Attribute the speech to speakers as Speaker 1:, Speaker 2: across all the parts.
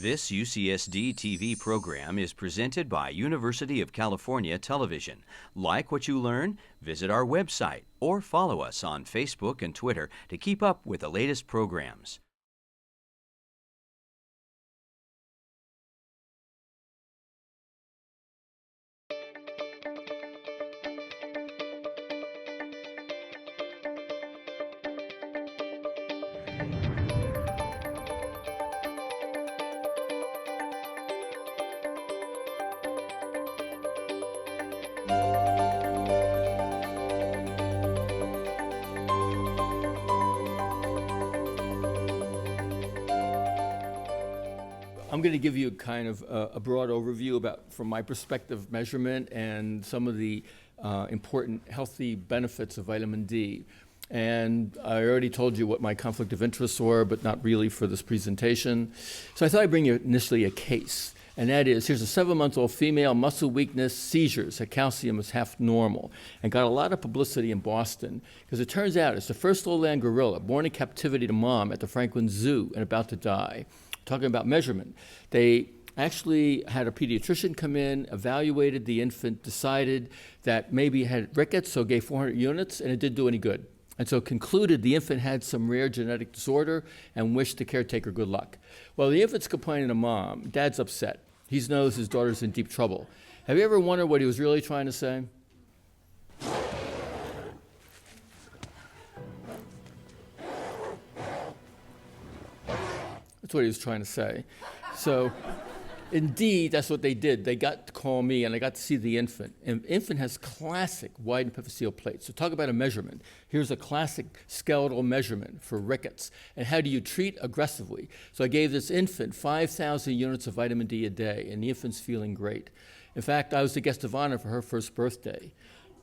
Speaker 1: This UCSD TV program is presented by University of California Television. Like what you learn? Visit our website or follow us on Facebook and Twitter to keep up with the latest programs.
Speaker 2: I'm going to give you kind of a broad overview about, from my perspective, measurement and some of the important healthy benefits of vitamin D. And I already told you what my conflict of interests were, but not really for this presentation. So I thought I'd bring you initially a case. And that is, here's a 7-month-old female, muscle weakness, seizures, her calcium is half normal, and got a lot of publicity in Boston, because it turns out it's the first lowland gorilla born in captivity to mom at the Franklin Zoo and about to die. Talking about measurement, they actually had a pediatrician come in, evaluated the infant, decided that maybe it had rickets, so gave 400 units, and it didn't do any good. And so concluded the infant had some rare genetic disorder and wished the caretaker good luck. Well, the infant's complaining to mom. Dad's upset. He knows his daughter's in deep trouble. Have you ever wondered what he was really trying to say? That's what he was trying to say. So indeed, that's what they did. They got to call me, and I got to see the infant. And the infant has classic wide epiphyseal plates. So talk about a measurement. Here's a classic skeletal measurement for rickets. And how do you treat aggressively? So I gave this infant 5,000 units of vitamin D a day, and the infant's feeling great. In fact, I was the guest of honor for her first birthday.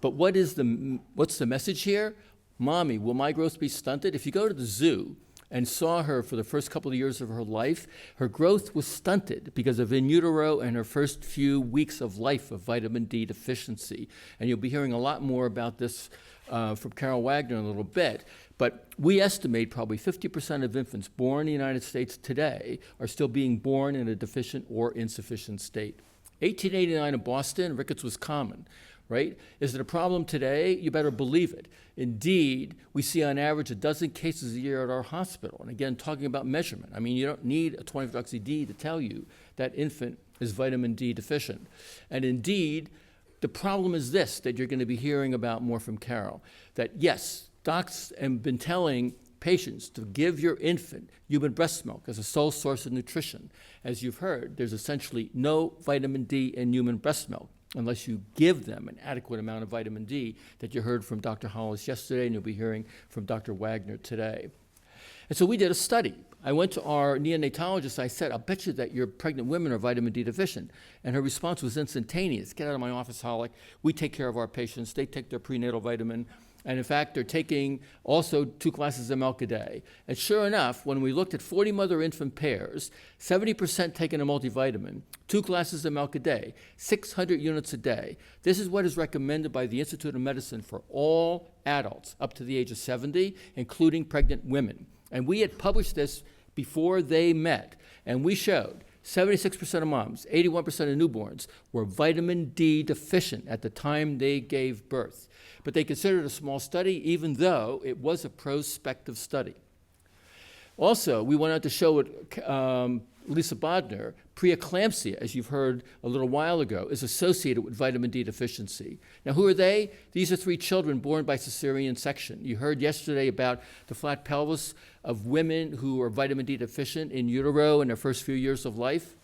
Speaker 2: But what's the message here? Mommy, will my growth be stunted? If you go to the zoo and saw her for the first couple of years of her life, her growth was stunted because of in utero and her first few weeks of life of vitamin D deficiency. And you'll be hearing a lot more about this from Carol Wagner in a little bit. But we estimate probably 50% of infants born in the United States today are still being born in a deficient or insufficient state. 1889 in Boston, rickets was common. Right? Is it a problem today? You better believe it. Indeed, we see on average 12 cases a year at our hospital. And again, talking about measurement. I mean, you don't need a 20-hydroxy-D to tell you that infant is vitamin D deficient. And indeed, the problem is this, that you're going to be hearing about more from Carol, that yes, docs have been telling patients to give your infant human breast milk as a sole source of nutrition. As you've heard, there's essentially no vitamin D in human breast milk unless you give them an adequate amount of vitamin D that you heard from Dr. Hollis yesterday, and you'll be hearing from Dr. Wagner today. And so we did a study. I went to our neonatologist. I said, I'll bet you that your pregnant women are vitamin D deficient. And her response was instantaneous. Get out of my office, Hollick. We take care of our patients. They take their prenatal vitamin. And in fact, they're taking also 2 glasses of milk a day. And sure enough, when we looked at 40 mother-infant pairs, 70% taking a multivitamin, 2 glasses of milk a day, 600 units a day. This is what is recommended by the Institute of Medicine for all adults up to the age of 70, including pregnant women. And we had published this before they met, and we showed 76% of moms, 81% of newborns were vitamin D deficient at the time they gave birth. But they considered it a small study, even though it was a prospective study. Also, we went on to show what Lisa Bodner, preeclampsia, as you've heard a little while ago, is associated with vitamin D deficiency. Now, who are they? These are 3 children born by cesarean section. You heard yesterday about the flat pelvis of women who are vitamin D deficient in utero in their first few years of life.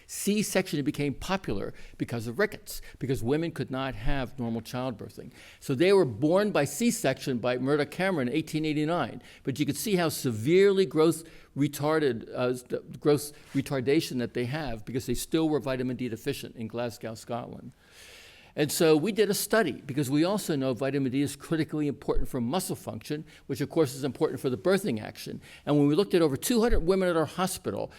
Speaker 2: C-section became popular because of rickets, because women could not have normal childbirthing. So they were born by C-section by Murdoch Cameron in 1889. But you could see how severely growth retardation that they have, because they still were vitamin D deficient in Glasgow, Scotland. And so we did a study, because we also know vitamin D is critically important for muscle function, which of course is important for the birthing action. And when we looked at over 200 women at our hospital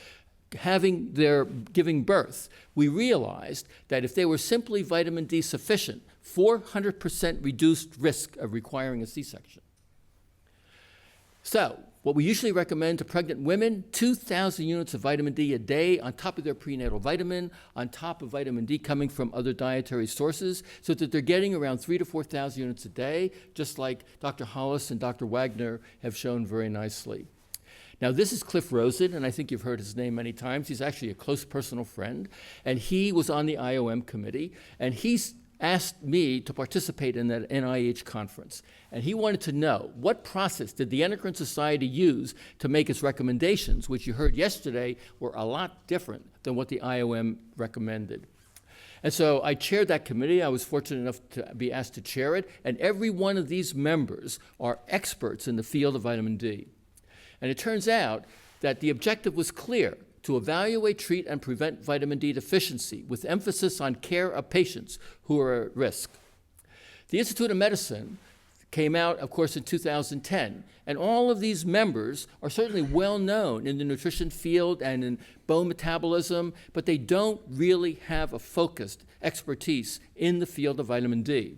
Speaker 2: giving birth, we realized that if they were simply vitamin D sufficient, 400% reduced risk of requiring a C-section. So What we usually recommend to pregnant women, 2,000 units of vitamin D a day on top of their prenatal vitamin, on top of vitamin D coming from other dietary sources, so that they're getting around 3,000 to 4,000 units a day, just like Dr. Hollis and Dr. Wagner have shown very nicely. Now, this is Cliff Rosen, and I think you've heard his name many times. He's actually a close personal friend, and he was on the IOM committee, and he's asked me to participate in that NIH conference. And he wanted to know, what process did the Endocrine Society use to make its recommendations, which you heard yesterday were a lot different than what the IOM recommended. And so I chaired that committee. I was fortunate enough to be asked to chair it, and every one of these members are experts in the field of vitamin D. And it turns out that the objective was clear: to evaluate, treat, and prevent vitamin D deficiency, with emphasis on care of patients who are at risk. The Institute of Medicine came out, of course, in 2010, and all of these members are certainly well known in the nutrition field and in bone metabolism, but they don't really have a focused expertise in the field of vitamin D.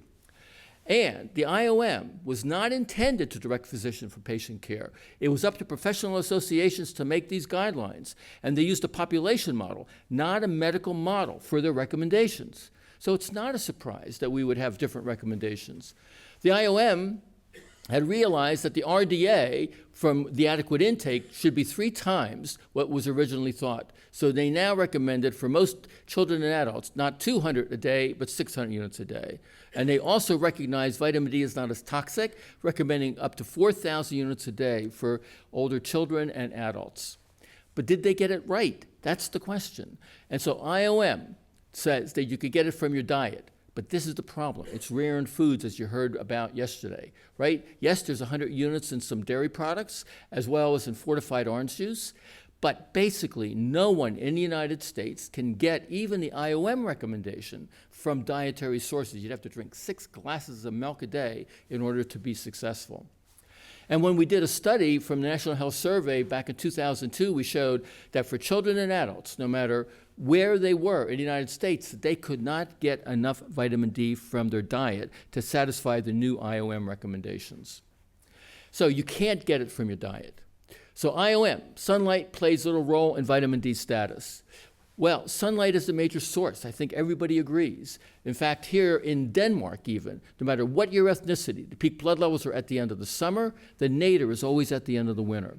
Speaker 2: And the IOM was not intended to direct physician for patient care. It was up to professional associations to make these guidelines, and they used a population model, not a medical model, for their recommendations. So it's not a surprise that we would have different recommendations. The IOM had realized that the RDA from the adequate intake should be 3 times what was originally thought. So they now recommended for most children and adults, not 200 a day, but 600 units a day. And they also recognize vitamin D is not as toxic, recommending up to 4,000 units a day for older children and adults. But did they get it right? That's the question. And so IOM says that you could get it from your diet. But this is the problem. It's rare in foods, as you heard about yesterday, right? Yes, there's 100 units in some dairy products, as well as in fortified orange juice. But basically, no one in the United States can get even the IOM recommendation from dietary sources. You'd have to drink 6 glasses of milk a day in order to be successful. And when we did a study from the National Health Survey back in 2002, we showed that for children and adults, no matter where they were in the United States, they could not get enough vitamin D from their diet to satisfy the new IOM recommendations. So you can't get it from your diet. So IOM, sunlight plays a little role in vitamin D status. Well, sunlight is the major source. I think everybody agrees. In fact, here in Denmark even, no matter what your ethnicity, the peak blood levels are at the end of the summer, the nadir is always at the end of the winter.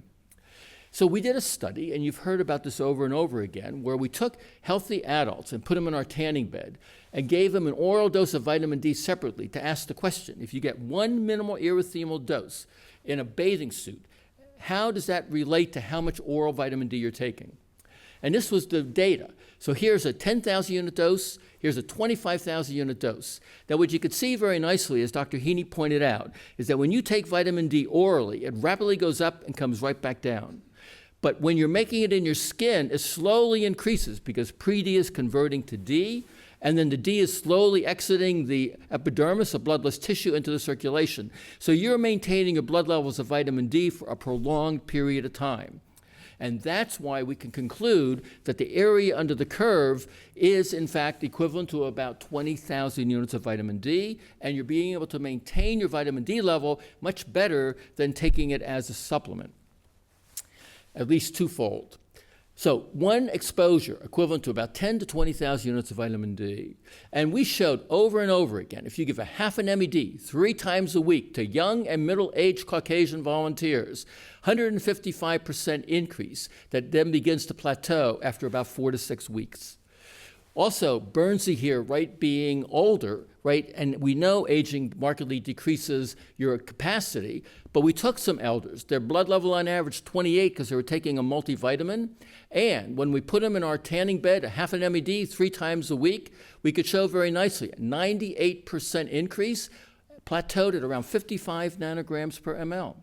Speaker 2: So we did a study, and you've heard about this over and over again, where we took healthy adults and put them in our tanning bed and gave them an oral dose of vitamin D separately to ask the question, if you get 1 minimal erythemal dose in a bathing suit, how does that relate to how much oral vitamin D you're taking? And this was the data. So here's a 10,000 unit dose, here's a 25,000 unit dose. Now what you could see very nicely, as Dr. Heaney pointed out, is that when you take vitamin D orally, it rapidly goes up and comes right back down. But when you're making it in your skin, it slowly increases because pre-D is converting to D, and then the D is slowly exiting the epidermis, a bloodless tissue, into the circulation. So you're maintaining your blood levels of vitamin D for a prolonged period of time. And that's why we can conclude that the area under the curve is, in fact, equivalent to about 20,000 units of vitamin D, and you're being able to maintain your vitamin D level much better than taking it as a supplement, at least twofold. So one exposure equivalent to about 10 to 20,000 units of vitamin D. And we showed over and over again, if you give a half an MED 3 times a week to young and middle-aged Caucasian volunteers, 155% increase that then begins to plateau after about 4 to 6 weeks. Also, Bernsey here, right, being older, right, and we know aging markedly decreases your capacity, but we took some elders. Their blood level on average 28 because they were taking a multivitamin, and when we put them in our tanning bed, a half an MED 3 times a week, we could show very nicely a 98% increase, plateaued at around 55 nanograms per ml.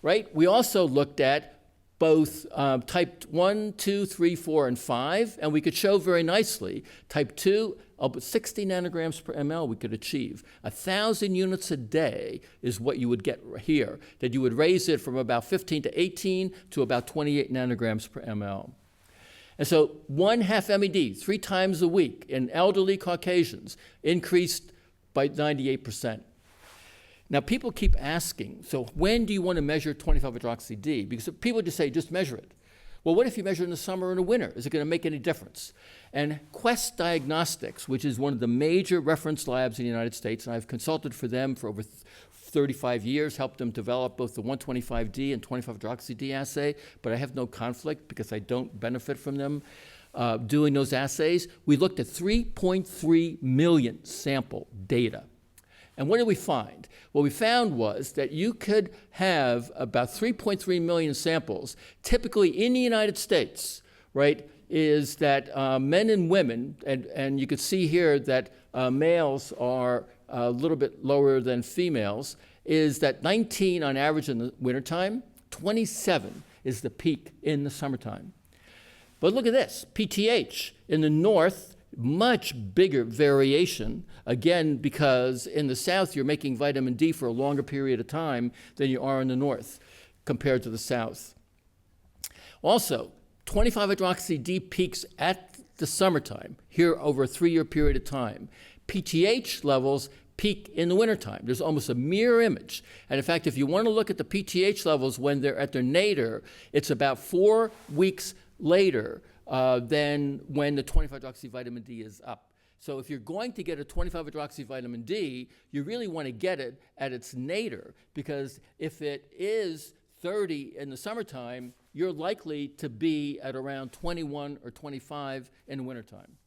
Speaker 2: Right? We also looked at both type 1, 2, 3, 4, and 5, and we could show very nicely type 2, up 60 nanograms per ml we could achieve. 1,000 units a day is what you would get here, that you would raise it from about 15 to 18 to about 28 nanograms per ml. And so 1/2 MED 3 times a week in elderly Caucasians increased by 98%. Now, people keep asking, so when do you want to measure 25-hydroxy-D? Because people just say, just measure it. Well, what if you measure in the summer or in the winter? Is it going to make any difference? And Quest Diagnostics, which is one of the major reference labs in the United States, and I've consulted for them for over 35 years, helped them develop both the 125D and 25-hydroxy-D assay, but I have no conflict because I don't benefit from them doing those assays. We looked at 3.3 million sample data. And what did we find? What we found was that you could have about 3.3 million samples, typically in the United States, right, is that men and women, and you could see here that males are a little bit lower than females, is that 19 on average in the wintertime, 27 is the peak in the summertime. But look at this, PTH in the north, much bigger variation, again, because in the south you're making vitamin D for a longer period of time than you are in the north compared to the south. Also, 25-hydroxy-D peaks at the summertime, here over a 3-year period of time. PTH levels peak in the wintertime. There's almost a mirror image. And in fact, if you want to look at the PTH levels when they're at their nadir, it's about 4 weeks later than when the 25-hydroxy vitamin D is up. So if you're going to get a 25-hydroxy vitamin D, you really want to get it at its nadir, because if it is 30 in the summertime, you're likely to be at around 21 or 25 in the wintertime.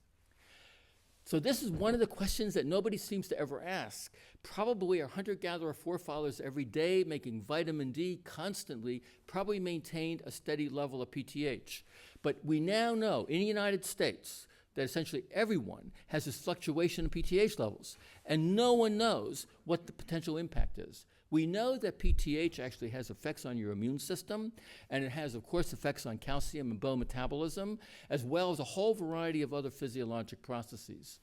Speaker 2: So this is one of the questions that nobody seems to ever ask. Probably our hunter-gatherer forefathers every day making vitamin D constantly probably maintained a steady level of PTH. But we now know in the United States that essentially everyone has this fluctuation in PTH levels, and no one knows what the potential impact is. We know that PTH actually has effects on your immune system, and it has, of course, effects on calcium and bone metabolism, as well as a whole variety of other physiologic processes.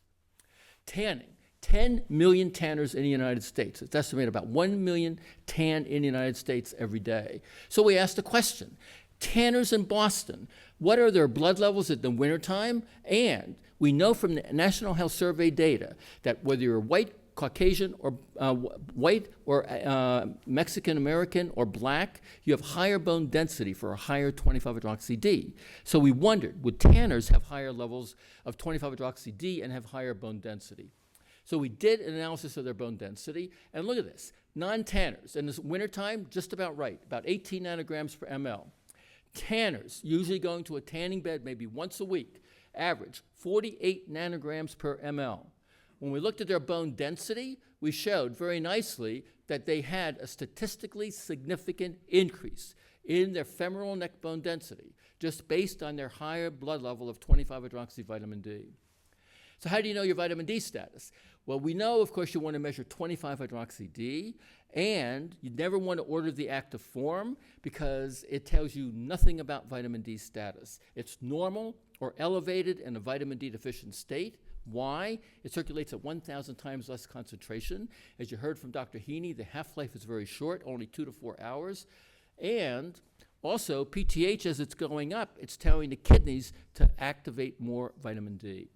Speaker 2: Tanning. 10 million tanners in the United States. It's estimated about 1 million tan in the United States every day. So we asked the question, tanners in Boston, what are their blood levels at the wintertime? And we know from the National Health Survey data that whether you're white, Caucasian, or white, or Mexican American, or black, you have higher bone density for a higher 25-hydroxy-D. So we wondered, would tanners have higher levels of 25-hydroxy-D and have higher bone density? So we did an analysis of their bone density, and look at this. Non-tanners, in the wintertime, just about right, about 18 nanograms per ml. Tanners, usually going to a tanning bed maybe once a week, average 48 nanograms per ml. When we looked at their bone density, we showed very nicely that they had a statistically significant increase in their femoral neck bone density, just based on their higher blood level of 25-hydroxy vitamin D. So how do you know your vitamin D status? Well, we know, of course, you want to measure 25-hydroxy-D, and you never want to order the active form because it tells you nothing about vitamin D status. It's normal or elevated in a vitamin D deficient state. Why? It circulates at 1,000 times less concentration. As you heard from Dr. Heaney, the half-life is very short, only 2 to 4 hours. And also, PTH, as it's going up, it's telling the kidneys to activate more vitamin D.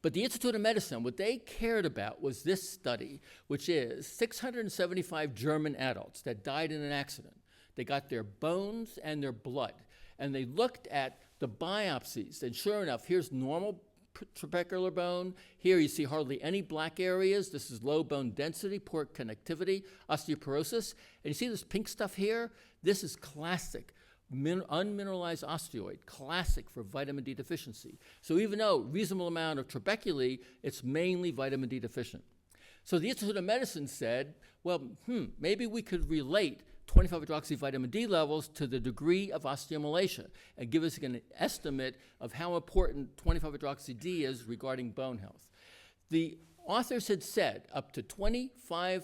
Speaker 2: But the Institute of Medicine, what they cared about was this study, which is 675 German adults that died in an accident. They got their bones and their blood, and they looked at the biopsies, and sure enough, here's normal trabecular bone. Here you see hardly any black areas. This is low bone density, poor connectivity, osteoporosis. And you see this pink stuff here? This is classic unmineralized osteoid, classic for vitamin D deficiency. So even though reasonable amount of trabeculae, it's mainly vitamin D deficient. So the Institute of Medicine said, well, maybe we could relate 25-hydroxy vitamin D levels to the degree of osteomalacia and give us an estimate of how important 25-hydroxy-D is regarding bone health. The authors had said up to 25%,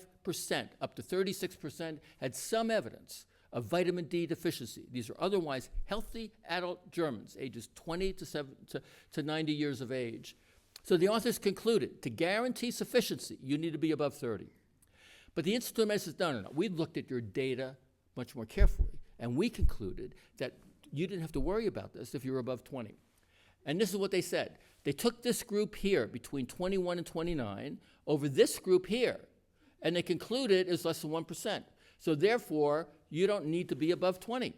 Speaker 2: up to 36% had some evidence of vitamin D deficiency. These are otherwise healthy adult Germans, ages 20 to 90 years of age. So the authors concluded, to guarantee sufficiency, you need to be above 30. But the Institute of Medicine says, no. We looked at your data much more carefully, and we concluded that you didn't have to worry about this if you were above 20. And this is what they said. They took this group here between 21 and 29 over this group here, And they concluded it's less than 1%. So therefore, you don't need to be above 20.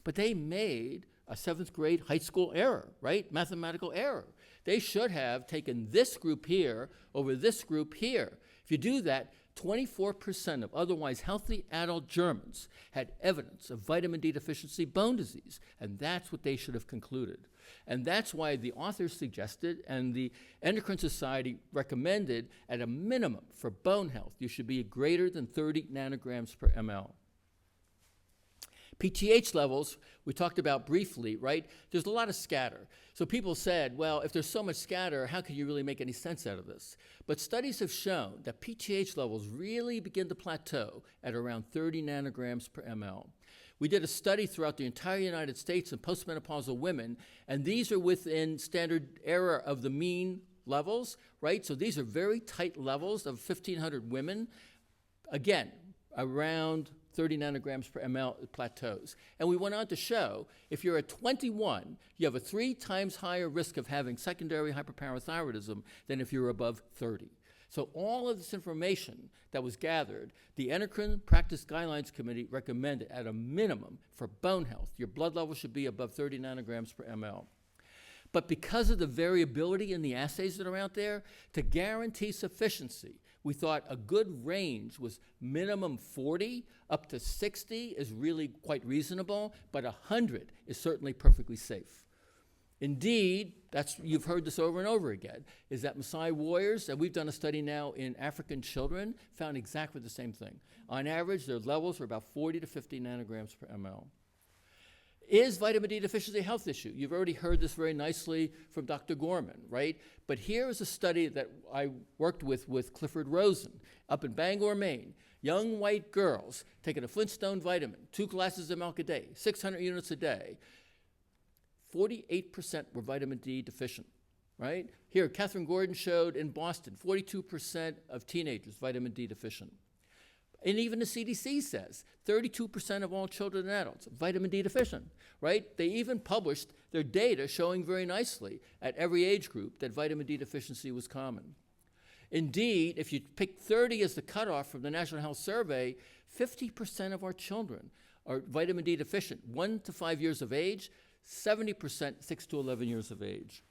Speaker 2: But they made a 7th grade high school error, right? Mathematical error. They should have taken this group here over this group here. If you do that, 24% of otherwise healthy adult Germans had evidence of vitamin D deficiency bone disease, and that's what they should have concluded. And that's why the authors suggested, and the Endocrine Society recommended, at a minimum for bone health, you should be greater than 30 nanograms per ml. PTH levels, we talked about briefly, right? There's a lot of scatter. So people said, well, if there's so much scatter, how can you really make any sense out of this? But studies have shown that PTH levels really begin to plateau at around 30 nanograms per ml. We did a study throughout the entire United States in postmenopausal women, and these are within standard error of the mean levels, right? So these are very tight levels of 1,500 women. Again, around 30 nanograms per ml plateaus. And we went on to show if you're at 21, you have a 3 times higher risk of having secondary hyperparathyroidism than if you're above 30. So all of this information that was gathered, the Endocrine Practice Guidelines Committee recommended at a minimum for bone health, your blood level should be above 30 nanograms per ml. But because of the variability in the assays that are out there, to guarantee sufficiency, we thought a good range was minimum 40 up to 60 is really quite reasonable, but 100 is certainly perfectly safe. Indeed, you've heard this over and over again, is that Maasai warriors, and we've done a study now in African children, found exactly the same thing. On average, their levels are about 40 to 50 nanograms per ml. Is vitamin D deficiency a health issue? You've already heard this very nicely from Dr. Gorman, right? But here is a study that I worked with Clifford Rosen up in Bangor, Maine. Young white girls taking a Flintstone vitamin, 2 glasses of milk a day, 600 units a day. 48% were vitamin D deficient, right? Here, Catherine Gordon showed in Boston, 42% of teenagers vitamin D deficient. And even the CDC says 32% of all children and adults vitamin D deficient, right? They even published their data showing very nicely at every age group that vitamin D deficiency was common. Indeed, if you pick 30 as the cutoff from the National Health Survey, 50% of our children are vitamin D deficient, 1 to 5 years of age, 70% 6 to 11 years of age.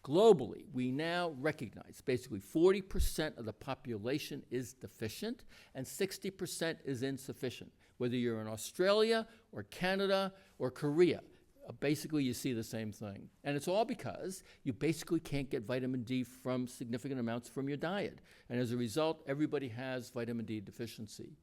Speaker 2: Globally, we now recognize basically 40% of the population is deficient and 60% is insufficient. Whether you're in Australia or Canada or Korea, basically you see the same thing. And it's all because you basically can't get vitamin D from significant amounts from your diet. And as a result, everybody has vitamin D deficiency.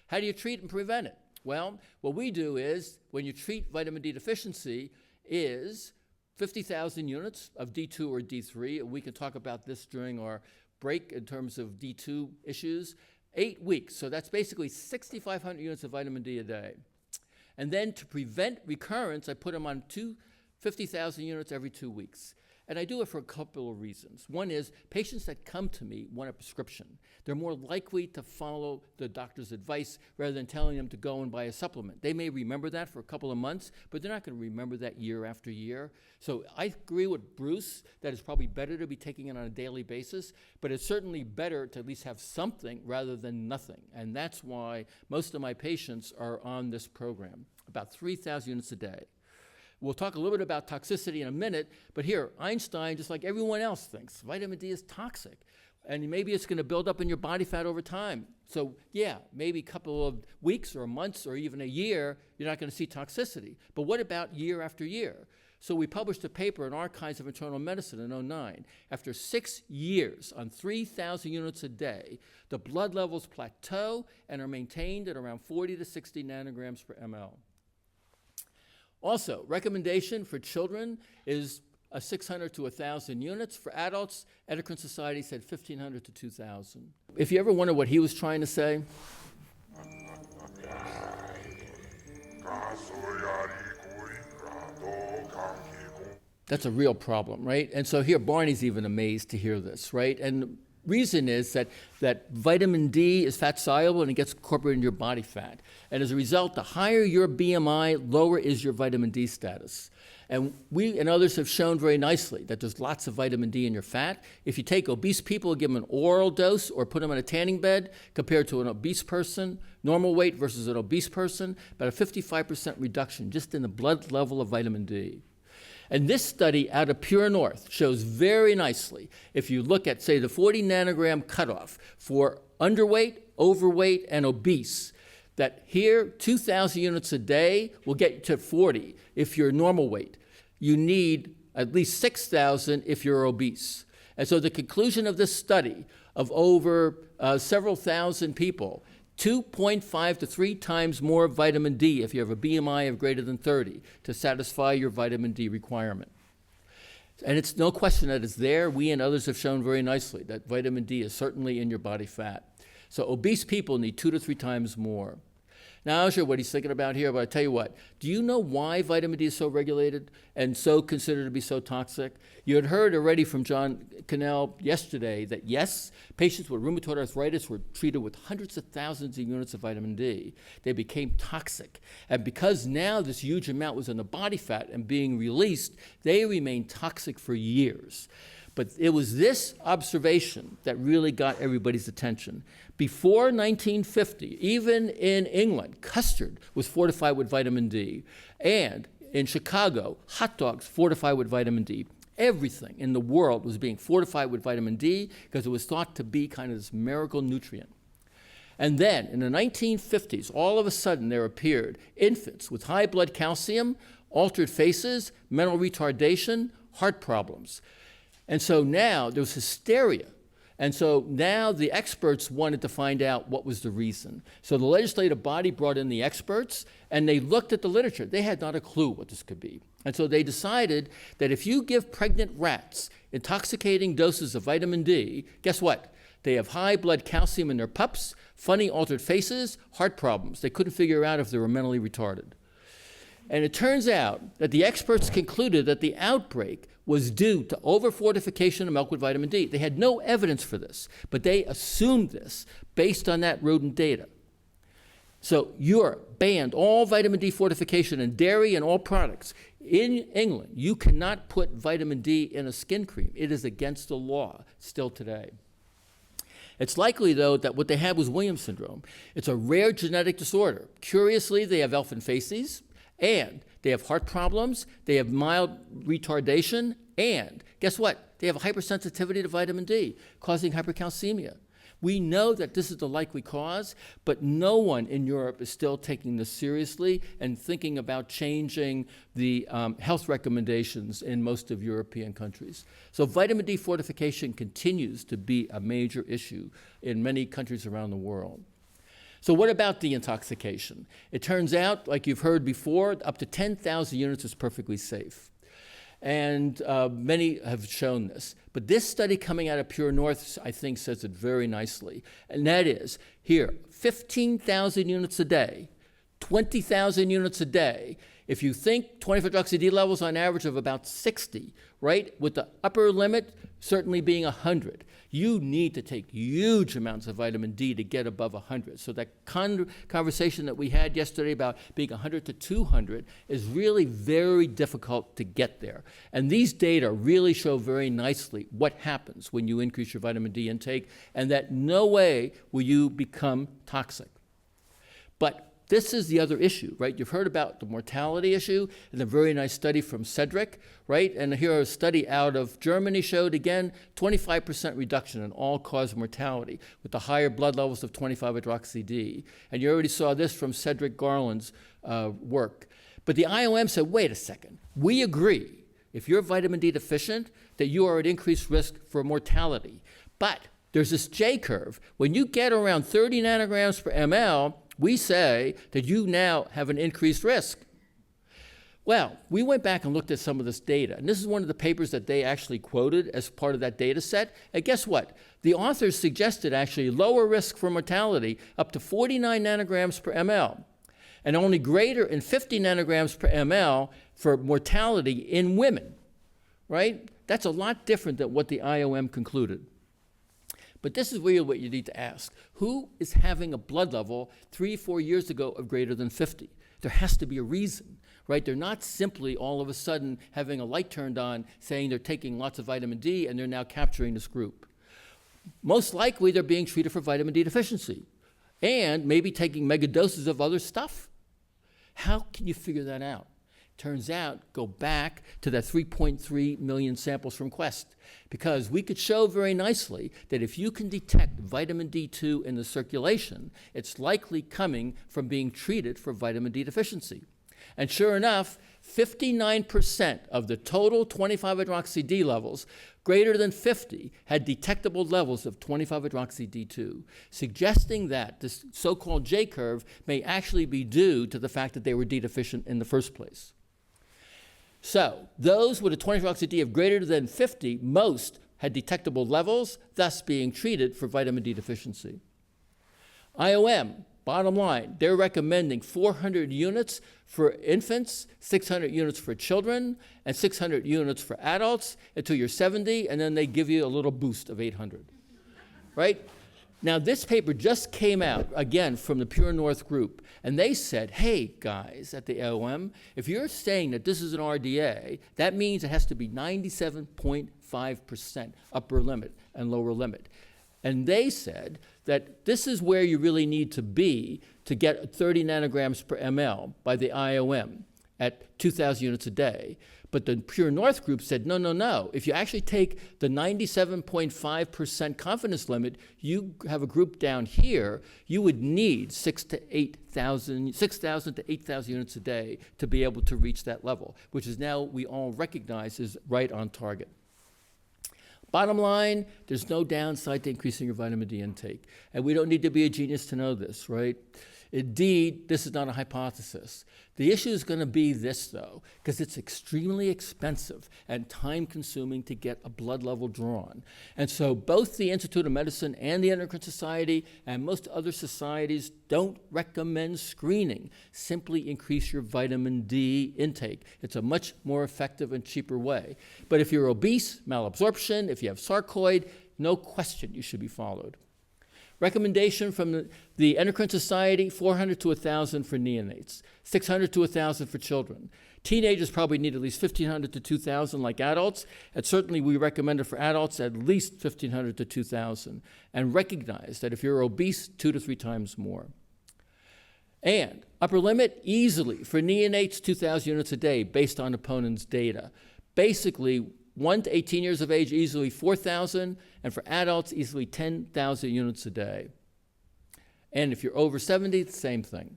Speaker 2: How do you treat and prevent it? Well, what we do is, when you treat vitamin D deficiency, is 50,000 units of D2 or D3. We can talk about this during our break in terms of D2 issues. 8 weeks, so that's basically 6,500 units of vitamin D a day. And then to prevent recurrence, I put them on 50,000 units every 2 weeks. And I do it for a couple of reasons. One is patients that come to me want a prescription. They're more likely to follow the doctor's advice rather than telling them to go and buy a supplement. They may remember that for a couple of months, but they're not going to remember that year after year. So I agree with Bruce that it's probably better to be taking it on a daily basis, but it's certainly better to at least have something rather than nothing. And that's why most of my patients are on this program, about 3,000 units a day. We'll talk a little bit about toxicity in a minute, but here, Einstein, just like everyone else, thinks vitamin D is toxic. And maybe it's going to build up in your body fat over time. So yeah, maybe a couple of weeks or months or even a year, you're not going to see toxicity. But what about year after year? So we published a paper in Archives of Internal Medicine in 2009. After 6 years on 3,000 units a day, the blood levels plateau and are maintained at around 40 to 60 nanograms per ml. Also, recommendation for children is 600 to 1,000 units. For adults, Endocrine Society said 1,500 to 2,000. If you ever wonder what he was trying to say, that's a real problem, right? And so here, Barney's even amazed to hear this, right? And reason is that vitamin D is fat soluble and it gets incorporated in your body fat. And as a result, the higher your BMI, lower is your vitamin D status. And we and others have shown very nicely that there's lots of vitamin D in your fat. If you take obese people, give them an oral dose or put them in a tanning bed, compared to an obese person, normal weight versus an obese person, about a 55% reduction just in the blood level of vitamin D. And this study out of Pure North shows very nicely, if you look at, say, the 40 nanogram cutoff for underweight, overweight, and obese, that here 2,000 units a day will get you to 40 if you're normal weight. You need at least 6,000 if you're obese. And so the conclusion of this study of over several thousand people, 2.5 to 3 times more vitamin D if you have a BMI of greater than 30 to satisfy your vitamin D requirement. And it's no question that it's there. We and others have shown very nicely that vitamin D is certainly in your body fat. So obese people need 2 to 3 times more. Now, I'm not sure what he's thinking about here, but I tell you what, do you know why vitamin D is so regulated and so considered to be so toxic? You had heard already from John Cannell yesterday that yes, patients with rheumatoid arthritis were treated with hundreds of thousands of units of vitamin D. They became toxic. And because now this huge amount was in the body fat and being released, they remained toxic for years. But it was this observation that really got everybody's attention. Before 1950, even in England, custard was fortified with vitamin D. And in Chicago, hot dogs fortified with vitamin D. Everything in the world was being fortified with vitamin D because it was thought to be kind of this miracle nutrient. And then in the 1950s, all of a sudden there appeared infants with high blood calcium, altered faces, mental retardation, heart problems. And so now there was hysteria. And so now the experts wanted to find out what was the reason. So the legislative body brought in the experts, and they looked at the literature. They had not a clue what this could be. And so they decided that if you give pregnant rats intoxicating doses of vitamin D, guess what? They have high blood calcium in their pups, funny altered faces, heart problems. They couldn't figure out if they were mentally retarded. And it turns out that the experts concluded that the outbreak was due to overfortification of milk with vitamin D. They had no evidence for this, but they assumed this based on that rodent data. So Europe banned all vitamin D fortification in dairy and all products. In England, you cannot put vitamin D in a skin cream. It is against the law still today. It's likely, though, that what they had was Williams syndrome. It's a rare genetic disorder. Curiously, they have elfin faces, and they have heart problems, they have mild retardation, and guess what? They have a hypersensitivity to vitamin D, causing hypercalcemia. We know that this is the likely cause, but no one in Europe is still taking this seriously and thinking about changing the health recommendations in most of European countries. So vitamin D fortification continues to be a major issue in many countries around the world. So what about deintoxication? It turns out, like you've heard before, up to 10,000 units is perfectly safe. And many have shown this. But this study coming out of Pure North, I think, says it very nicely. And that is, here, 15,000 units a day, 20,000 units a day. If you think 20-hydroxy-D levels on average of about 60, right, with the upper limit certainly being 100, you need to take huge amounts of vitamin D to get above 100. So that conversation that we had yesterday about being 100 to 200 is really very difficult to get there. And these data really show very nicely what happens when you increase your vitamin D intake, and that no way will you become toxic. But this is the other issue, right? You've heard about the mortality issue and a very nice study from Cedric, right? And here a study out of Germany showed, again, 25% reduction in all-cause mortality with the higher blood levels of 25-hydroxy-D. And you already saw this from Cedric Garland's work. But the IOM said, wait a second, we agree, if you're vitamin D deficient, that you are at increased risk for mortality. But there's this J-curve. When you get around 30 nanograms per ml, we say that you now have an increased risk. Well, we went back and looked at some of this data, and this is one of the papers that they actually quoted as part of that data set. And guess what? The authors suggested actually lower risk for mortality up to 49 nanograms per ml, and only greater in 50 nanograms per ml for mortality in women, right? That's a lot different than what the IOM concluded. But this is really what you need to ask. Who is having a blood level 3 or 4 years ago of greater than 50? There has to be a reason, right? They're not simply all of a sudden having a light turned on saying they're taking lots of vitamin D and they're now capturing this group. Most likely they're being treated for vitamin D deficiency and maybe taking mega doses of other stuff. How can you figure that out? Turns out, go back to that 3.3 million samples from Quest, because we could show very nicely that if you can detect vitamin D2 in the circulation, it's likely coming from being treated for vitamin D deficiency. And sure enough, 59% of the total 25-hydroxy-D levels greater than 50 had detectable levels of 25-hydroxy-D2, suggesting that this so-called J-curve may actually be due to the fact that they were D deficient in the first place. So those with a 25-hydroxy-D of greater than 50, most had detectable levels, thus being treated for vitamin D deficiency. IOM, bottom line, they're recommending 400 units for infants, 600 units for children, and 600 units for adults until you're 70, and then they give you a little boost of 800, right? Now, this paper just came out, again, from the Pure North group, and they said, hey, guys, at the IOM, if you're saying that this is an RDA, that means it has to be 97.5% upper limit and lower limit. And they said that this is where you really need to be to get 30 nanograms per ml by the IOM at 2,000 units a day. But the Pure North group said, no, no, no. If you actually take the 97.5% confidence limit, you have a group down here, you would need 6,000 to 8,000 units a day to be able to reach that level, which is now we all recognize is right on target. Bottom line, there's no downside to increasing your vitamin D intake. And we don't need to be a genius to know this, right? Indeed, this is not a hypothesis. The issue is going to be this, though, because it's extremely expensive and time-consuming to get a blood level drawn. And so both the Institute of Medicine and the Endocrine Society and most other societies don't recommend screening. Simply increase your vitamin D intake. It's a much more effective and cheaper way. But if you're obese, malabsorption, if you have sarcoid, no question you should be followed. Recommendation from the Endocrine Society, 400 to 1,000 for neonates, 600 to 1,000 for children. Teenagers probably need at least 1,500 to 2,000 like adults, and certainly we recommend it for adults at least 1,500 to 2,000, and recognize that if you're obese, 2 to 3 times more. And upper limit, easily, for neonates, 2,000 units a day based on opponents' data. Basically, 1 to 18 years of age, easily 4,000, and for adults, easily 10,000 units a day. And if you're over 70, the same thing.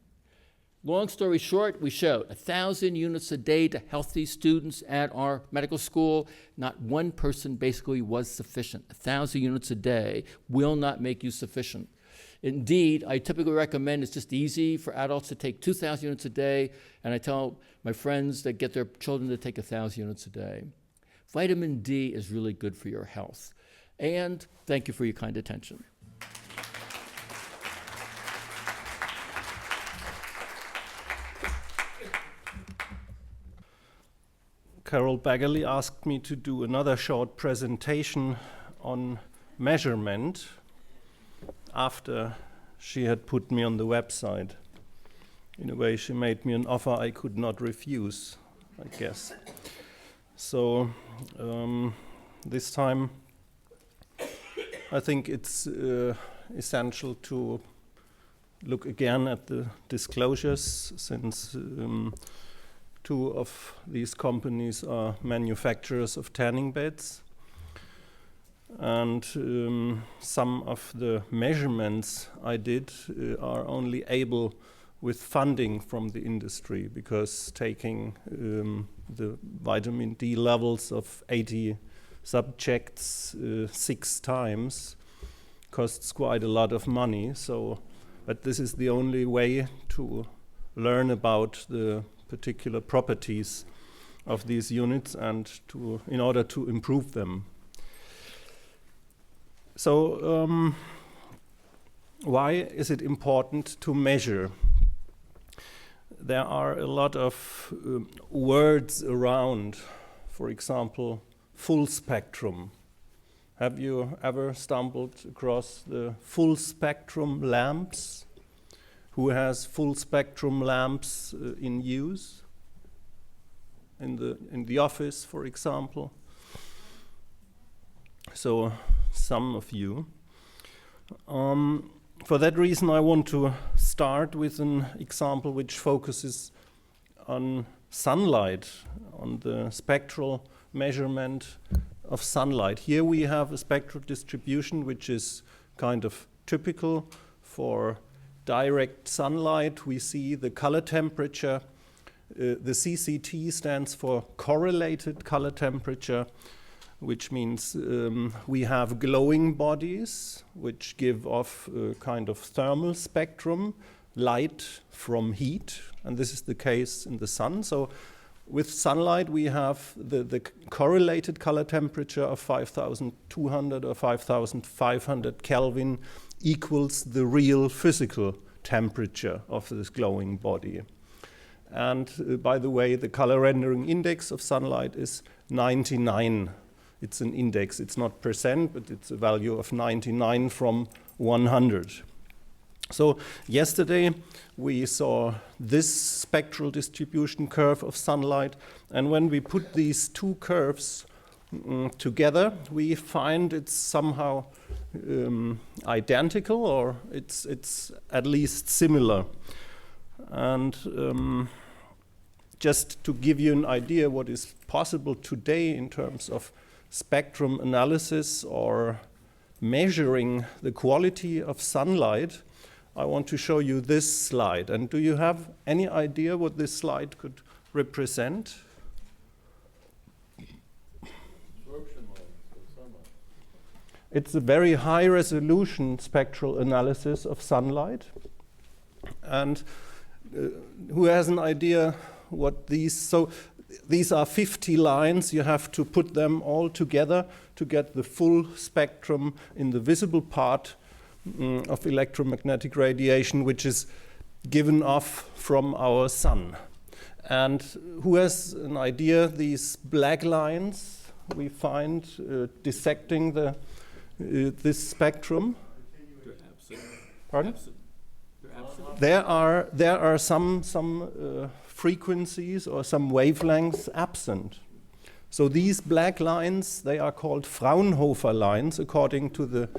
Speaker 2: Long story short, we showed 1,000 units a day to healthy students at our medical school. Not one person basically was sufficient. 1,000 units a day will not make you sufficient. Indeed, I typically recommend it's just easy for adults to take 2,000 units a day, and I tell my friends that get their children to take 1,000 units a day. Vitamin D is really good for your health. And thank you for your kind attention.
Speaker 3: Carol Baggerly asked me to do another short presentation on measurement after she had put me on the website. In a way, she made me an offer I could not refuse, I guess. So this time, I think it's essential to look again at the disclosures, since 2 of these companies are manufacturers of tanning beds. And some of the measurements I did are only able with funding from the industry, because taking the vitamin D levels of 80 subjects 6 times costs quite a lot of money. So, but this is the only way to learn about the particular properties of these units and in order to improve them. So, why is it important to measure? There are a lot of words around, for example, full spectrum. Have you ever stumbled across the full spectrum lamps? Who has full spectrum lamps in use? In the office, for example. So some of you. For that reason, I want to start with an example which focuses on sunlight, on the spectral measurement of sunlight. Here we have a spectral distribution which is kind of typical for direct sunlight. We see the color temperature. The CCT stands for correlated color temperature, which means we have glowing bodies which give off a kind of thermal spectrum, light from heat, and this is the case in the sun. So with sunlight we have the correlated color temperature of 5,200 or 5,500 Kelvin equals the real physical temperature of this glowing body. And by the way, the color rendering index of sunlight is 99. It's an index, it's not percent, but it's a value of 99 from 100. So yesterday we saw this spectral distribution curve of sunlight, and when we put these two curves together, we find it's somehow identical, or it's at least similar. And just to give you an idea what is possible today in terms of spectrum analysis or measuring the quality of sunlight, I want to show you this slide. And do you have any idea what this slide could represent? It's a very high resolution spectral analysis of sunlight. And who has an idea what so these are 50 lines. You have to put them all together to get the full spectrum in the visible part of electromagnetic radiation, which is given off from our sun. And who has an idea? These black lines we find dissecting this spectrum. Pardon? There are some frequencies or some wavelengths absent. So these black lines, they are called Fraunhofer lines, according to the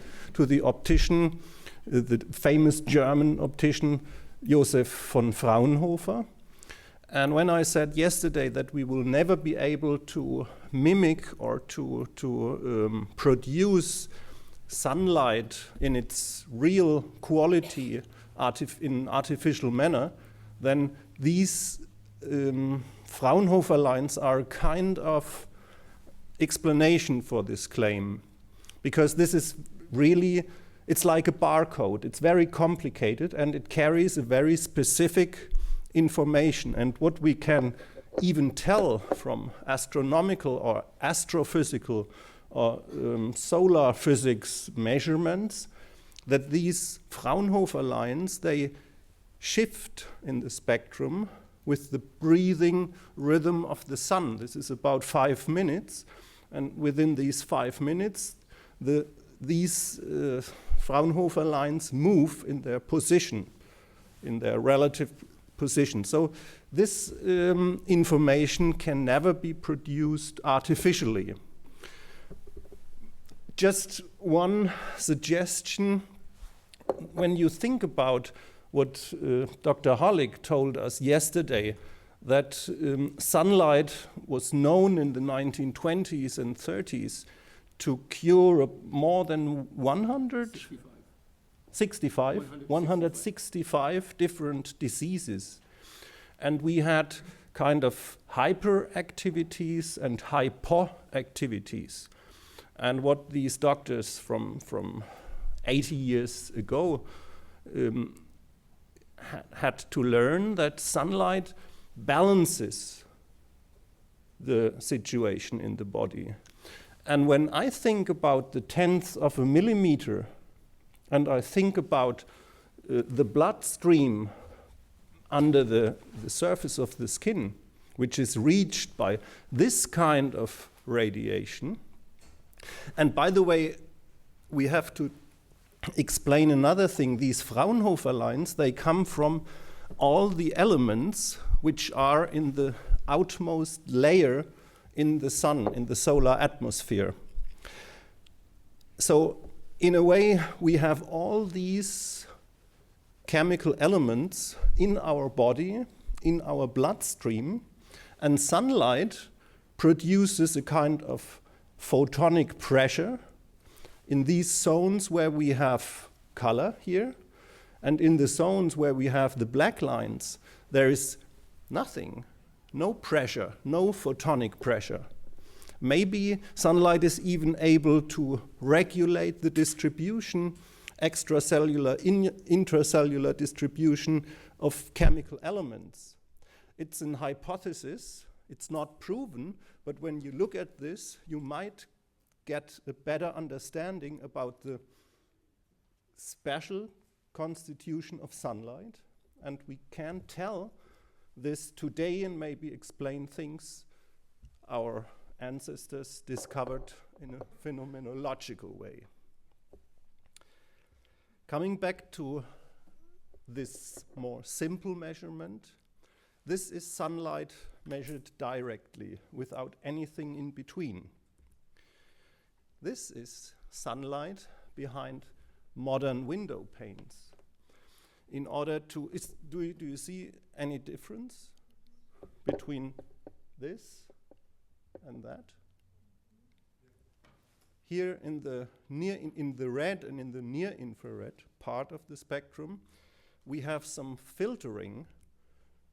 Speaker 3: optician, the famous German optician Joseph von Fraunhofer. And when I said yesterday that we will never be able to mimic or to produce sunlight in its real quality in artificial manner, then these Fraunhofer lines are a kind of explanation for this claim, because this is really, it's like a barcode. It's very complicated and it carries a very specific information. And what we can even tell from astronomical or astrophysical or solar physics measurements, that these Fraunhofer lines, they shift in the spectrum with the breathing rhythm of the sun. This is about 5 minutes, and within these 5 minutes, these Fraunhofer lines move in their position, in their relative position. So this information can never be produced artificially. Just one suggestion: when you think about what Dr. Hallig told us yesterday, that sunlight was known in the 1920s and 30s to cure more than 165 different diseases. And we had kind of hyperactivities and hypoactivities. And what these doctors from 80 years ago had to learn, that sunlight balances the situation in the body. And when I think about the 1/10 of a millimeter, and I think about the bloodstream under the surface of the skin, which is reached by this kind of radiation, And by the way, we have to explain another thing. These Fraunhofer lines, they come from all the elements which are in the outmost layer in the sun, in the solar atmosphere. So in a way, we have all these chemical elements in our body, in our bloodstream, and sunlight produces a kind of photonic pressure in these zones where we have color here, and in the zones where we have the black lines, there is nothing, no pressure, no photonic pressure. Maybe sunlight is even able to regulate the distribution, extracellular, intracellular distribution of chemical elements. It's an hypothesis, it's not proven, but when you look at this, you might get a better understanding about the special constitution of sunlight, and we can tell this today and maybe explain things our ancestors discovered in a phenomenological way. Coming back to this more simple measurement, this is sunlight measured directly without anything in between. This is sunlight behind modern window panes. In order to, do you see any difference between this and that? Here in the in the red and in the near infrared part of the spectrum, we have some filtering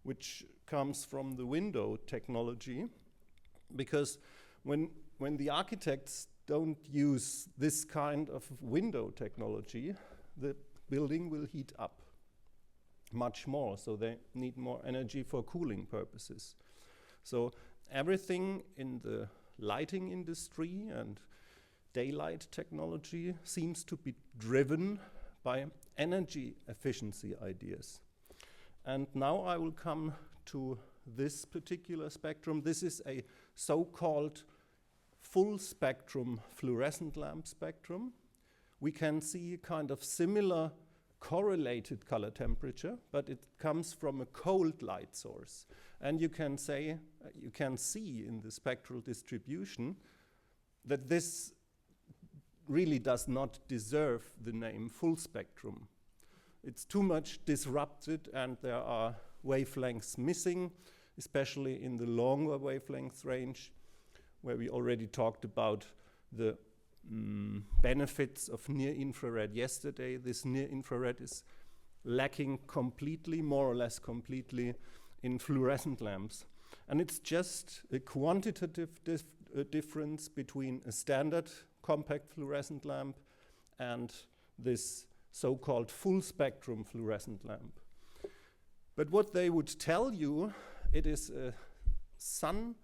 Speaker 3: which comes from the window technology, because when the architects don't use this kind of window technology, the building will heat up much more, so they need more energy for cooling purposes. So everything in the lighting industry and daylight technology seems to be driven by energy efficiency ideas. And now I will come to this particular spectrum. This is a so-called full spectrum fluorescent lamp spectrum. We can see a kind of similar correlated color temperature, but it comes from a cold light source. And you can say, you can see in the spectral distribution that this really does not deserve the name full spectrum. It's too much disrupted and there are wavelengths missing, especially in the longer wavelength range, where we already talked about the benefits of near infrared yesterday. This near infrared is lacking completely, more or less completely, in fluorescent lamps. And it's just a quantitative difference between a standard compact fluorescent lamp and this so-called full spectrum fluorescent lamp. But what they would tell you, it is a sun-like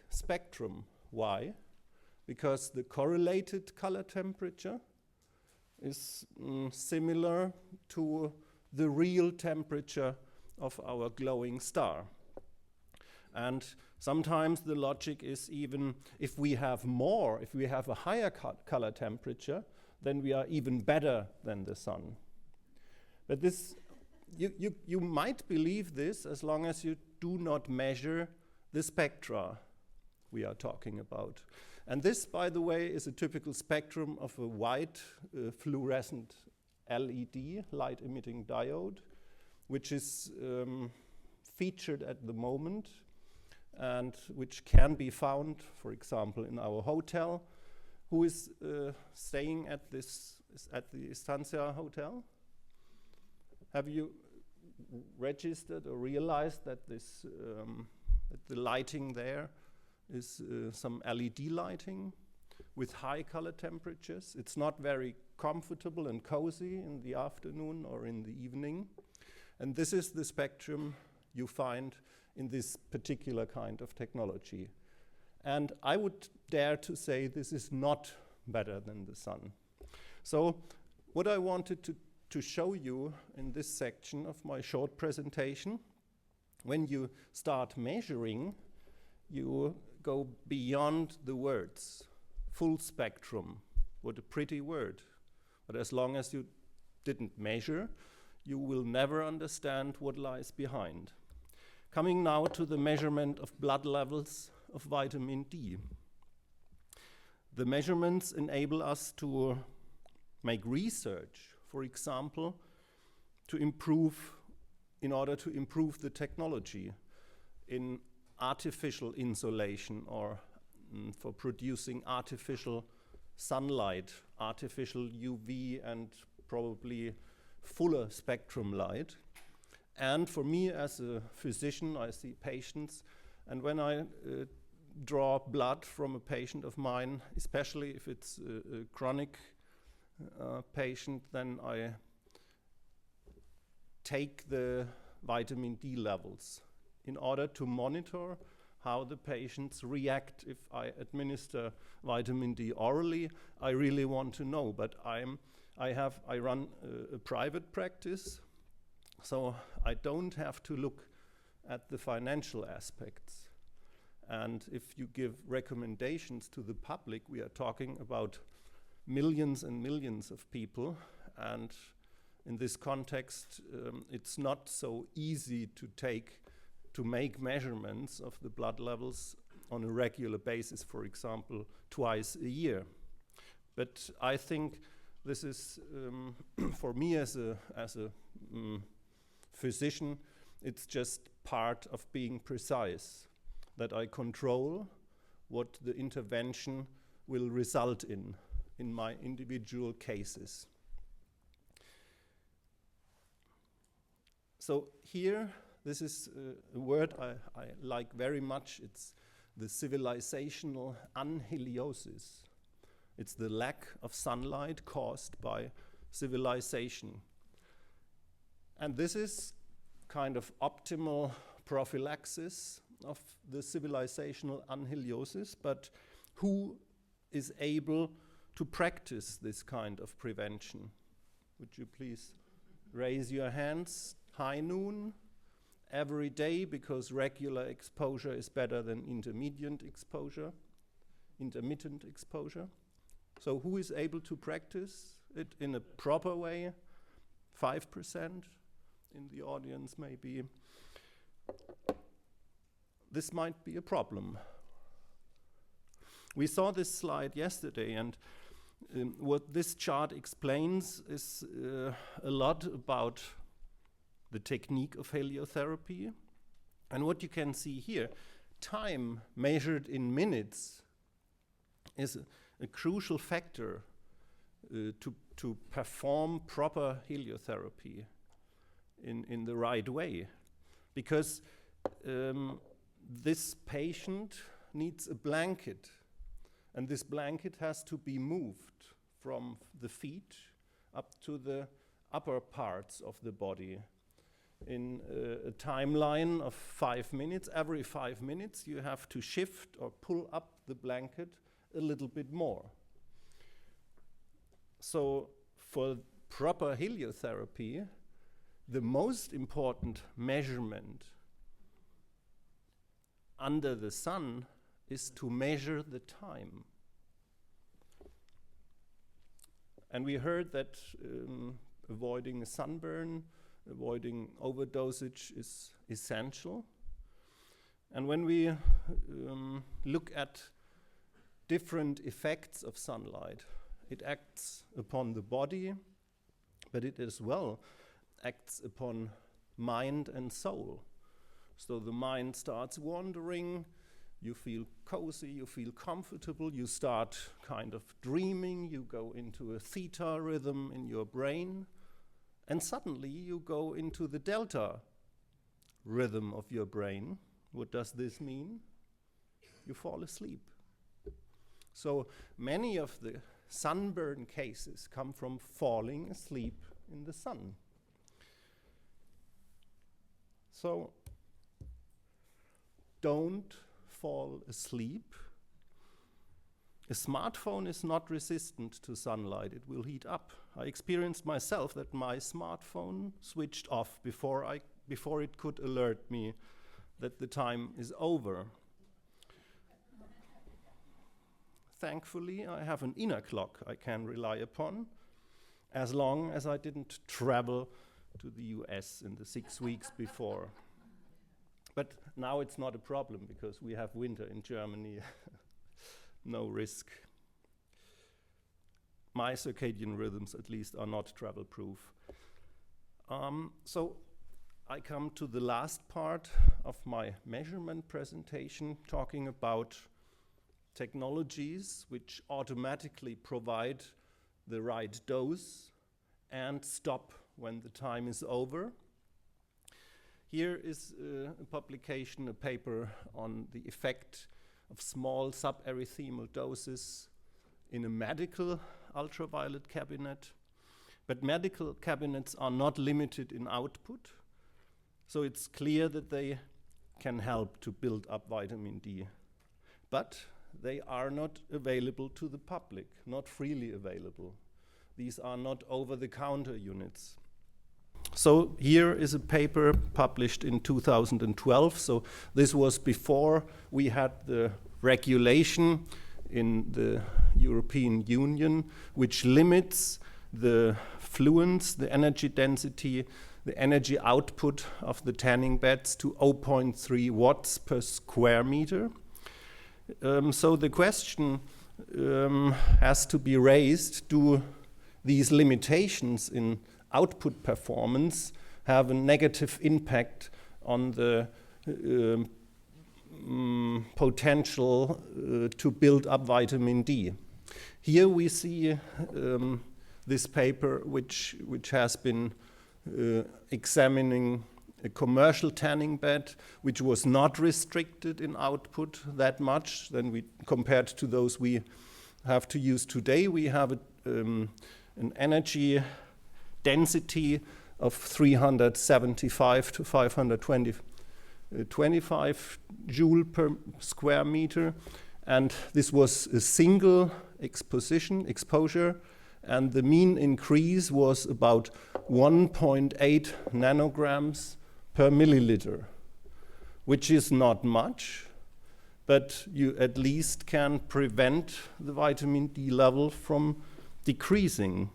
Speaker 3: spectrum. Why? Because the correlated color temperature is similar to the real temperature of our glowing star. And sometimes the logic is even if we have more, if we have a higher color temperature, then we are even better than the sun. But this, you might believe this as long as you do not measure the spectra we are talking about. And this, by the way, is a typical spectrum of a white fluorescent LED, light-emitting diode, which is featured at the moment and which can be found, for example, in our hotel. Who is staying at the Estancia Hotel? Have you registered or realized that this that the lighting there is some LED lighting with high color temperatures? It's not very comfortable and cozy in the afternoon or in the evening. And this is the spectrum you find in this particular kind of technology. And I would dare to say this is not better than the sun. So what I wanted to show you in this section of my short presentation, when you start measuring, you go beyond the words. full spectrum. What a pretty word. But as long as you didn't measure, you will never understand what lies behind. Coming now to the measurement of blood levels of vitamin D. The measurements enable us to make research, for example, in order to improve the technology in artificial insolation or for producing artificial sunlight, artificial UV and probably fuller spectrum light. And for me as a physician, I see patients, and when I draw blood from a patient of mine, especially if it's a chronic patient, then I take the vitamin D levels in order to monitor how the patients react if I administer vitamin D orally. I really want to know, but I run a private practice, so I don't have to look at the financial aspects. And if you give recommendations to the public, we are talking about millions and millions of people, and in this context, it's not so easy to make measurements of the blood levels on a regular basis, for example, twice a year. But I think this is, for me as a physician, it's just part of being precise, that I control what the intervention will result in my individual cases. So here, this is a word I like very much. It's the civilizational anhiliosis. It's the lack of sunlight caused by civilization. And this is kind of optimal prophylaxis of the civilizational anhiliosis, but who is able to practice this kind of prevention? Would you please raise your hands? High noon, every day, because regular exposure is better than intermittent exposure. So who is able to practice it in a proper way? 5% in the audience maybe. This might be a problem. We saw this slide yesterday, and what this chart explains is a lot about the technique of heliotherapy. And what you can see here, time measured in minutes is a crucial factor to perform proper heliotherapy in the right way. Because this patient needs a blanket, and this blanket has to be moved from the feet up to the upper parts of the body in a timeline of 5 minutes. Every 5 minutes you have to shift or pull up the blanket a little bit more. So for proper heliotherapy, the most important measurement under the sun is to measure the time. And we heard that avoiding a sunburn, avoiding overdosage is essential. And when we look at different effects of sunlight, it acts upon the body, but it as well acts upon mind and soul. So the mind starts wandering, you feel cozy, you feel comfortable, you start kind of dreaming, you go into a theta rhythm in your brain, and suddenly you go into the delta rhythm of your brain. What does this mean? You fall asleep. So many of the sunburn cases come from falling asleep in the sun. So don't fall asleep. A smartphone is not resistant to sunlight. It will heat up. I experienced myself that my smartphone switched off before it could alert me that the time is over. thankfully, I have an inner clock I can rely upon, as long as I didn't travel to the US in the 6 weeks before. But now it's not a problem because we have winter in Germany. No risk. My circadian rhythms, at least, are not travel-proof. So I come to the last part of my measurement presentation, talking about technologies which automatically provide the right dose and stop when the time is over. Here is a publication, a paper on the effect of small suberythemal doses in a medical ultraviolet cabinet. But medical cabinets are not limited in output, so it's clear that they can help to build up vitamin D. But they are not available to the public, not freely available. These are not over-the-counter units. So here is a paper published in 2012. So this was before we had the regulation in the European Union, which limits the fluence, the energy density, the energy output of the tanning beds to 0.3 watts per square meter. So the question has to be raised, do these limitations in output performance have a negative impact on the potential to build up vitamin D? Here we see this paper which has been examining a commercial tanning bed which was not restricted in output that much than we compared to those we have to use today. We have an energy density of 375 to 525 joule per square meter, and this was a single exposure, and the mean increase was about 1.8 nanograms per milliliter, which is not much, but you at least can prevent the vitamin D level from decreasing.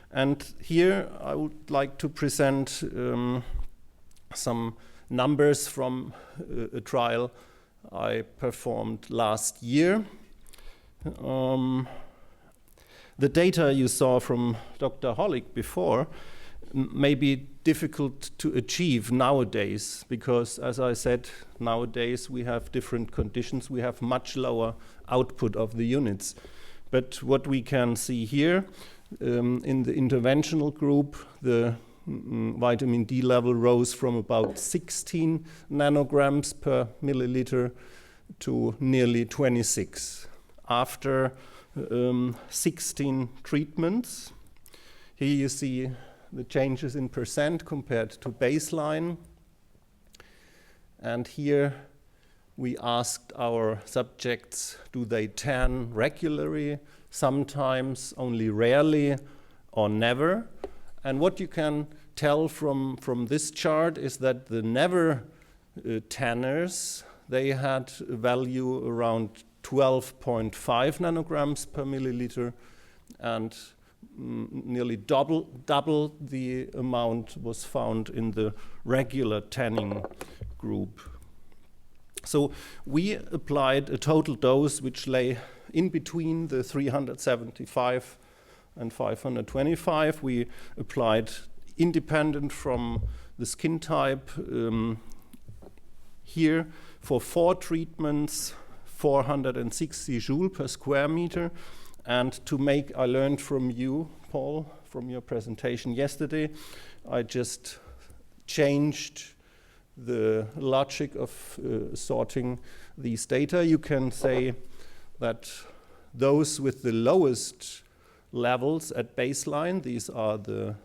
Speaker 3: And here I would like to present some numbers from a trial I performed last year. The data you saw from Dr. Hollig before may be difficult to achieve nowadays because, as I said, nowadays we have different conditions. We have much lower output of the units. But what we can see here, in the interventional group, the vitamin D level rose from about 16 nanograms per milliliter to nearly 26 after 16 treatments. Here you see the changes in percent compared to baseline. And here we asked our subjects, do they tan regularly, sometimes, only rarely, or never? And what you can tell from this chart is that the never tanners, they had a value around 12.5 nanograms per milliliter, and nearly double the amount was found in the regular tanning group. So we applied a total dose which lay in between the 375 and 525. We applied independent from the skin type here for 4 treatments, 460 joule per square meter. And to make, I learned from you, Paul, from your presentation yesterday, I just changed the logic of sorting these data. You can say that those with the lowest levels at baseline, these are the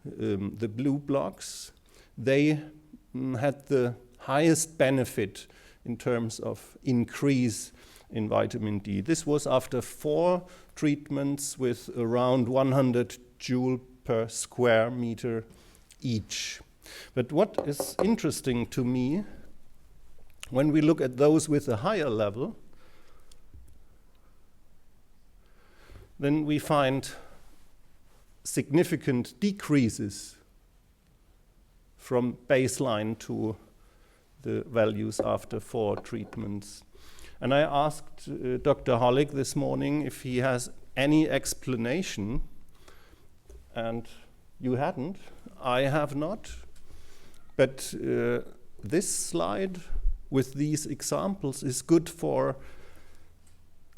Speaker 3: blue blocks, they had the highest benefit in terms of increase in vitamin D. This was after 4 treatments with around 100 joule per square meter each. But what is interesting to me, when we look at those with a higher level, then we find significant decreases from baseline to the values after 4 treatments. And I asked Dr. Hollig this morning if he has any explanation, and you hadn't. I have not. But this slide with these examples is good for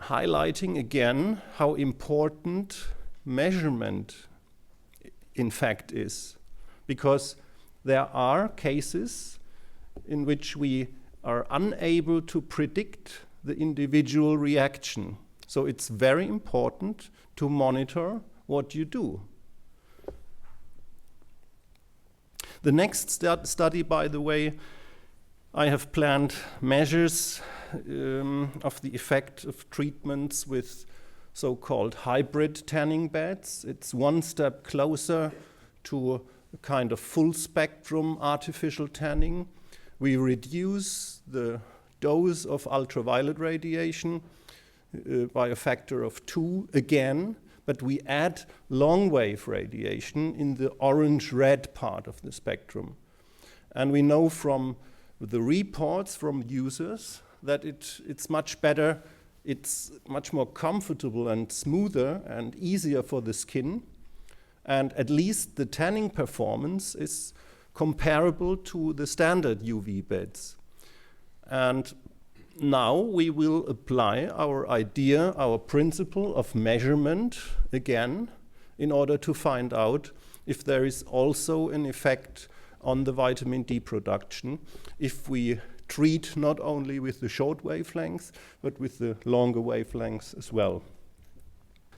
Speaker 3: highlighting again how important measurement in fact is. Because there are cases in which we are unable to predict the individual reaction. So it's very important to monitor what you do. The next study, by the way, I have planned measures of the effect of treatments with so-called hybrid tanning beds. It's one step closer to a kind of full spectrum artificial tanning. We reduce the dose of ultraviolet radiation by a factor of 2 again, but we add long wave radiation in the orange-red part of the spectrum. And we know from the reports from users that it's much better, it's much more comfortable and smoother and easier for the skin. And at least the tanning performance is comparable to the standard UV beds. And now we will apply our idea, our principle of measurement again in order to find out if there is also an effect on the vitamin D production if we treat not only with the short wavelengths but with the longer wavelengths as well.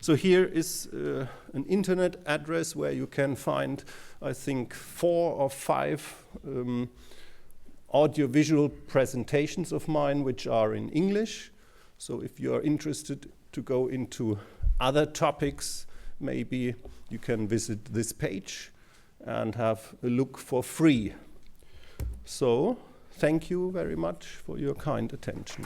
Speaker 3: So here is an internet address where you can find, I think, 4 or 5 audiovisual presentations of mine which are in English. So if you are interested to go into other topics, maybe you can visit this page and have a look for free. So thank you very much for your kind attention.